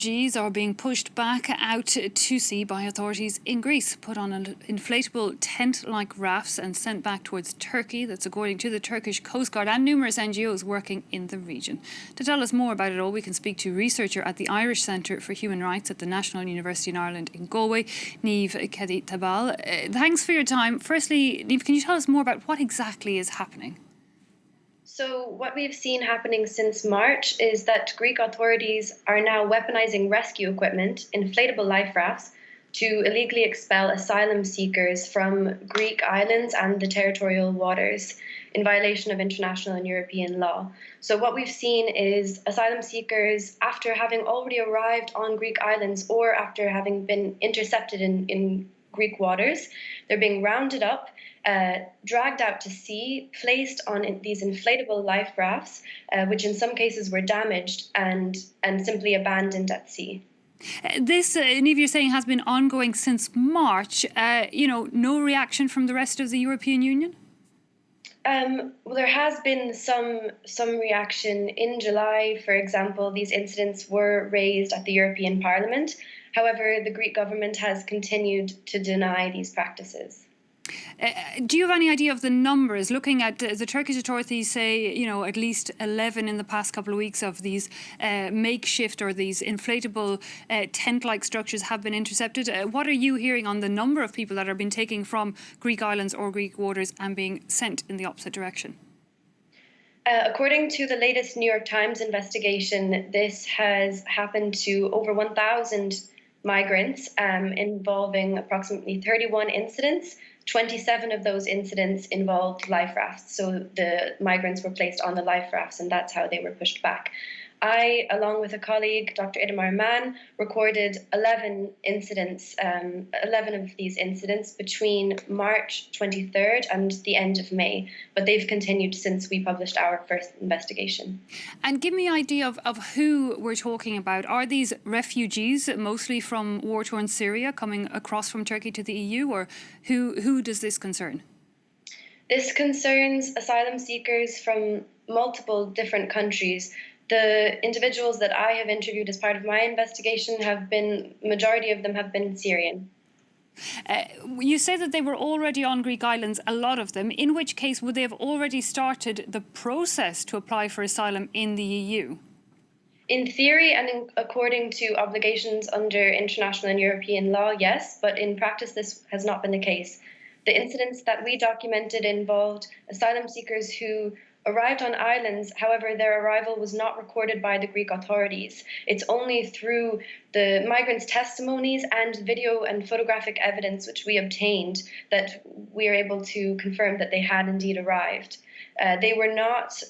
Refugees are being pushed back out to sea by authorities in Greece, put on inflatable tent-like rafts and sent back towards Turkey. That's according to the Turkish Coast Guard and numerous NGOs working in the region. To tell us more about it all, we can speak to researcher at the Irish Centre for Human Rights at the National University in Ireland in Galway, Niamh Keady-Tabbal. Thanks for your time. Firstly, Niamh, can you tell us more about what exactly is happening? So, what we've seen happening since March is that Greek authorities are now weaponizing rescue equipment, inflatable life rafts, to illegally expel asylum seekers from Greek islands and the territorial waters in violation of international and European law. So, what we've seen is asylum seekers, after having already arrived on Greek islands or after having been intercepted in Greek waters, they're being rounded up, dragged out to sea, placed on these inflatable life rafts, which in some cases were damaged and simply abandoned at sea. This, Niamh, you're saying has been ongoing since March. No reaction from the rest of the European Union? Well, there has been some reaction. In July, for example, these incidents were raised at the European Parliament. However, the Greek government has continued to deny these practices. Do you have any idea of the numbers? Looking at the Turkish authorities say, at least 11 in the past couple of weeks of these makeshift or these inflatable tent-like structures have been intercepted. What are you hearing on the number of people that are being taken from Greek islands or Greek waters and being sent in the opposite direction? According to the latest New York Times investigation, this has happened to over 1,000 migrants, involving approximately 31 incidents. 27 of those incidents involved life rafts. So the migrants were placed on the life rafts, and that's how they were pushed back. I, along with a colleague, Dr. Idemar Mann, recorded 11 incidents, 11 of these incidents between March 23rd and the end of May, but they've continued since we published our first investigation. And give me an idea of who we're talking about. Are these refugees, mostly from war-torn Syria, coming across from Turkey to the EU, or who does this concern? This concerns asylum seekers from multiple different countries. The individuals that I have interviewed as part of my investigation majority of them have been Syrian. You say that they were already on Greek islands, a lot of them, in which case would they have already started the process to apply for asylum in the EU? In theory and according to obligations under international and European law, yes, but in practice this has not been the case. The incidents that we documented involved asylum seekers who arrived on islands. However, their arrival was not recorded by the Greek authorities. It's only through the migrants' testimonies and video and photographic evidence which we obtained that we are able to confirm that they had indeed arrived. They were not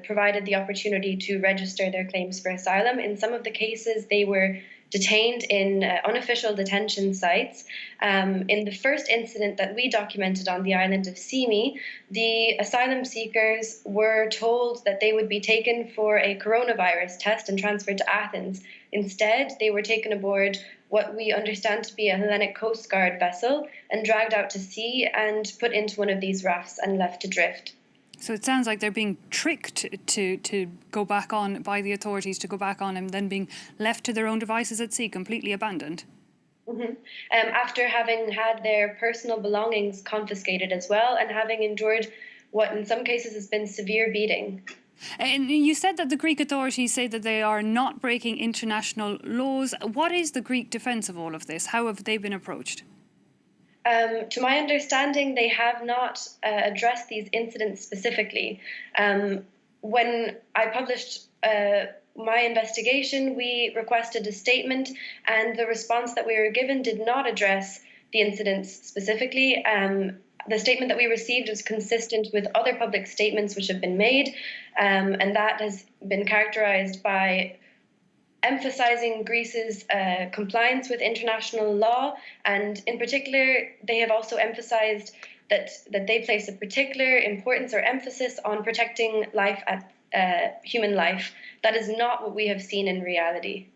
provided the opportunity to register their claims for asylum. In some of the cases, they were detained in unofficial detention sites. In the first incident that we documented on the island of Simi, the asylum seekers were told that they would be taken for a coronavirus test and transferred to Athens. Instead, they were taken aboard what we understand to be a Hellenic Coast Guard vessel and dragged out to sea and put into one of these rafts and left to drift. So it sounds like they're being tricked to go back on by the authorities, to go back on and then being left to their own devices at sea, completely abandoned. Mm-hmm. After having had their personal belongings confiscated as well and having endured what in some cases has been severe beating. And you said that the Greek authorities say that they are not breaking international laws. What is the Greek defence of all of this? How have they been approached? To my understanding, they have not addressed these incidents specifically. When I published my investigation, we requested a statement, and the response that we were given did not address the incidents specifically. The statement that we received was consistent with other public statements which have been made, and that has been characterized by emphasizing Greece's compliance with international law, and in particular, they have also emphasized that they place a particular importance or emphasis on protecting life human life. That is not what we have seen in reality.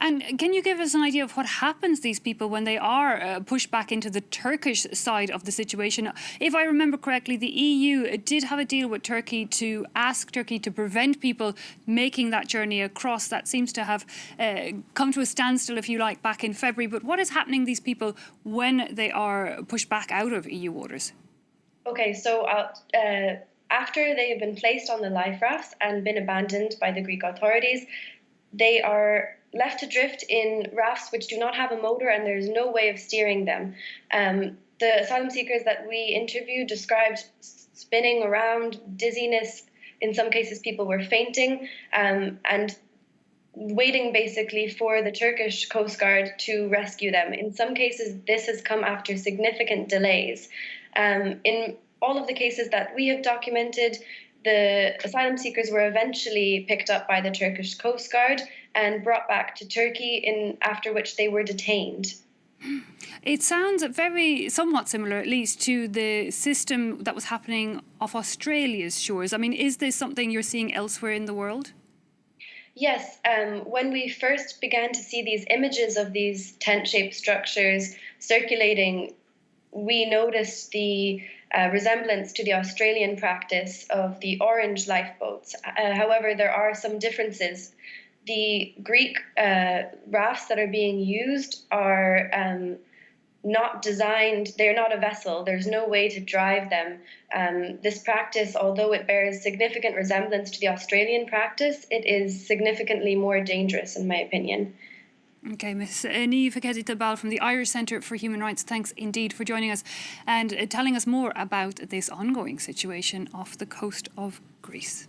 And can you give us an idea of what happens to these people when they are pushed back into the Turkish side of the situation? If I remember correctly, the EU did have a deal with Turkey to ask Turkey to prevent people making that journey across. That seems to have come to a standstill, if you like, back in February. But what is happening to these people when they are pushed back out of EU waters? Okay, so after they have been placed on the life rafts and been abandoned by the Greek authorities, they are left to drift in rafts which do not have a motor, and there's no way of steering them. The asylum seekers that we interviewed described spinning around, dizziness. In some cases, people were fainting, and waiting basically for the Turkish Coast Guard to rescue them. In some cases, this has come after significant delays. In all of the cases that we have documented, the asylum seekers were eventually picked up by the Turkish Coast Guard and brought back to Turkey, after which they were detained. It sounds somewhat similar, at least, to the system that was happening off Australia's shores. I mean, is this something you're seeing elsewhere in the world? Yes, when we first began to see these images of these tent-shaped structures circulating, we noticed the resemblance to the Australian practice of the orange lifeboats. However, there are some differences. The Greek rafts that are being used are not designed, they're not a vessel, there's no way to drive them. This practice, although it bears significant resemblance to the Australian practice, it is significantly more dangerous, in my opinion. Okay, Ms. Niamh Keady-Tabbal from the Irish Centre for Human Rights, thanks indeed for joining us and telling us more about this ongoing situation off the coast of Greece.